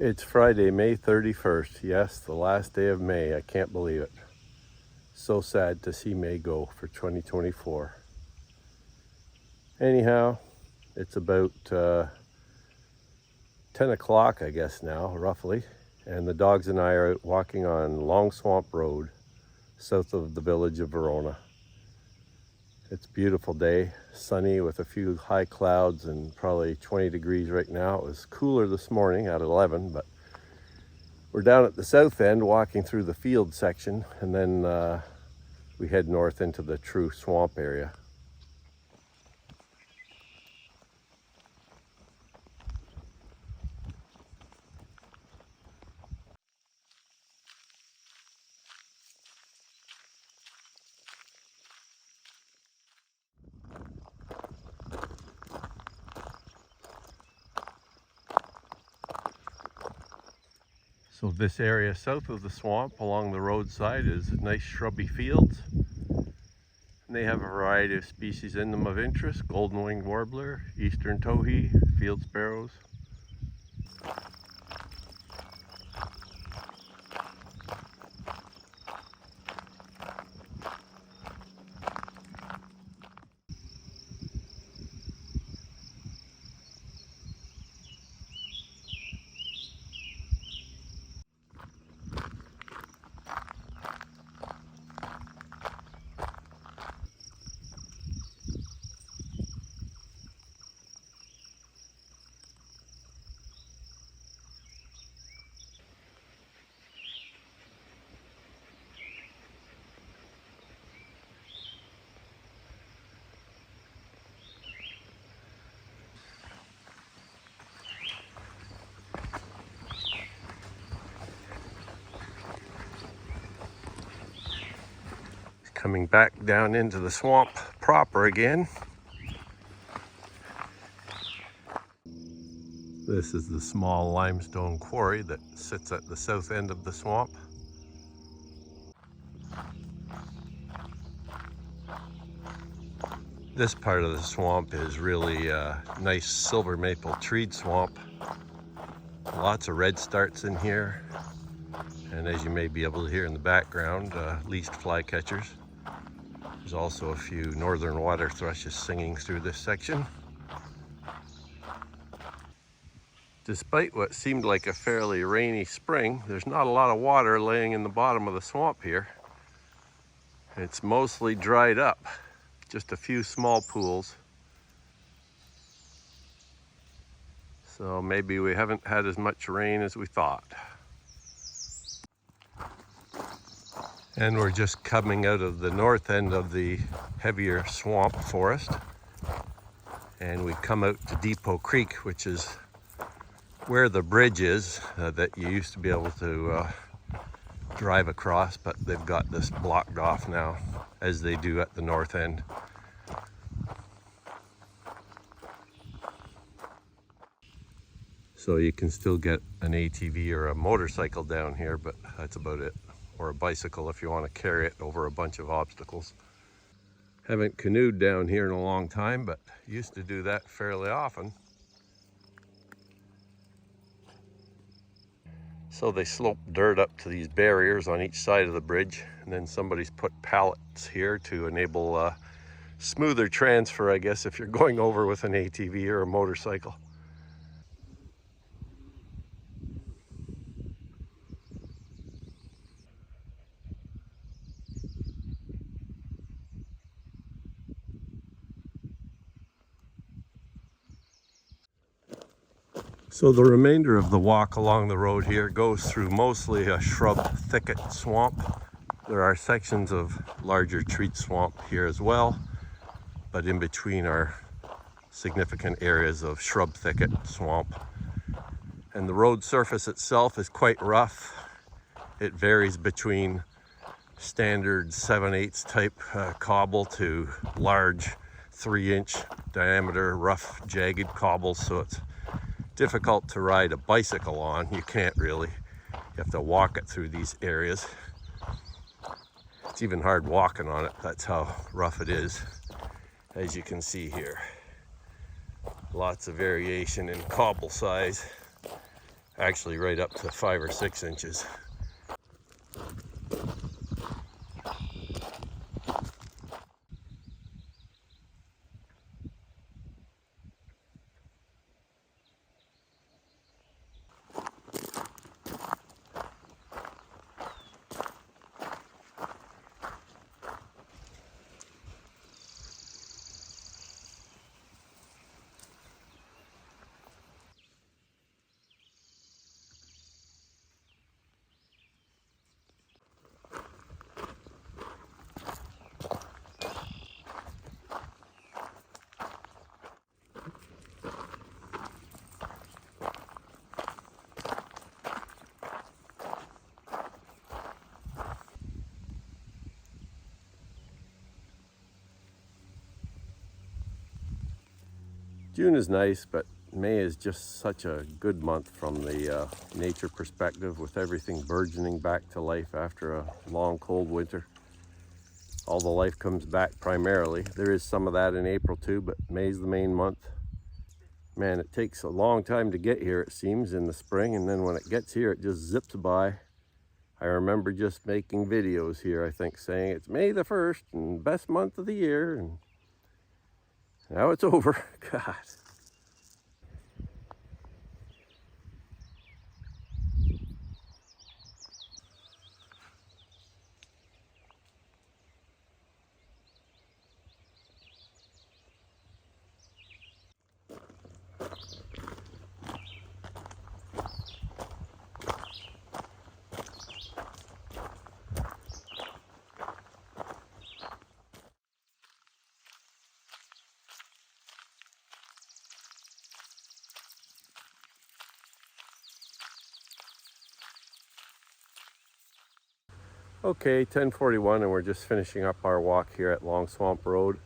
It's Friday, May 31st. Yes, the last day of May. I can't believe it. So sad to see May go for 2024. Anyhow, it's about 10 o'clock, I guess now, roughly. And the dogs and I are out walking on Long Swamp Road, south of the village of Verona. It's a beautiful day, sunny with a few high clouds and probably 20 degrees right now. It was cooler this morning at 11, but we're down at the south end walking through the field section, and then we head north into the true swamp area. So this area south of the swamp along the roadside is nice shrubby fields. And they have a variety of species in them of interest: golden-winged warbler, eastern towhee, field sparrows. Coming back down into the swamp proper again. This is the small limestone quarry that sits at the south end of the swamp. This part of the swamp is really a nice silver maple treed swamp. Lots of redstarts in here. And as you may be able to hear in the background, least flycatchers. There's also a few northern water thrushes singing through this section. Despite what seemed like a fairly rainy spring, there's not a lot of water laying in the bottom of the swamp here. It's mostly dried up, just a few small pools. So maybe we haven't had as much rain as we thought. And we're just coming out of the north end of the heavier swamp forest. And we come out to Depot Creek, which is where the bridge is that you used to be able to drive across, but they've got this blocked off now, as they do at the north end. So you can still get an ATV or a motorcycle down here, but that's about it. Or a bicycle if you want to carry it over a bunch of obstacles. Haven't canoed down here in a long time, but used to do that fairly often. So they slope dirt up to these barriers on each side of the bridge, and then somebody's put pallets here to enable smoother transfer, I guess, if you're going over with an ATV or a motorcycle. So the remainder of the walk along the road here goes through mostly a shrub thicket swamp. There are sections of larger treed swamp here as well, but in between are significant areas of shrub thicket swamp. And the road surface itself is quite rough. It varies between standard 7/8 type cobble to large 3-inch diameter rough jagged cobbles, so it's difficult to ride a bicycle on. You can't really. You have to walk it through these areas. It's even hard walking on it. That's how rough it is, as you can see here. Lots of variation in cobble size actually right up to 5 or 6 inches. June is nice, but May is just such a good month from the nature perspective, with everything burgeoning back to life after a long cold winter. All the life comes back primarily. There is some of that in April too, but May's the main month. Man, it takes a long time to get here, it seems, in the spring, and then when it gets here, it just zips by. I remember just making videos here, I think, saying it's May the 1st and best month of the year, and now it's over. God. Okay, 10:41, and we're just finishing up our walk here at Long Swamp Road.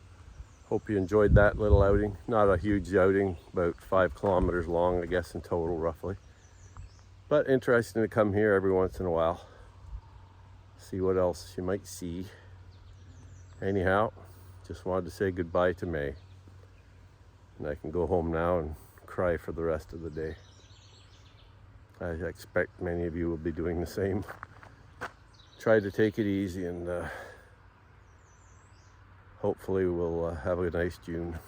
Hope you enjoyed that little outing. Not a huge outing, about 5 kilometers long, I guess, in total, roughly. But interesting to come here every once in a while. See what else you might see. Anyhow, just wanted to say goodbye to May. And I can go home now and cry for the rest of the day. I expect many of you will be doing the same. Try to take it easy, and hopefully we'll have a nice June.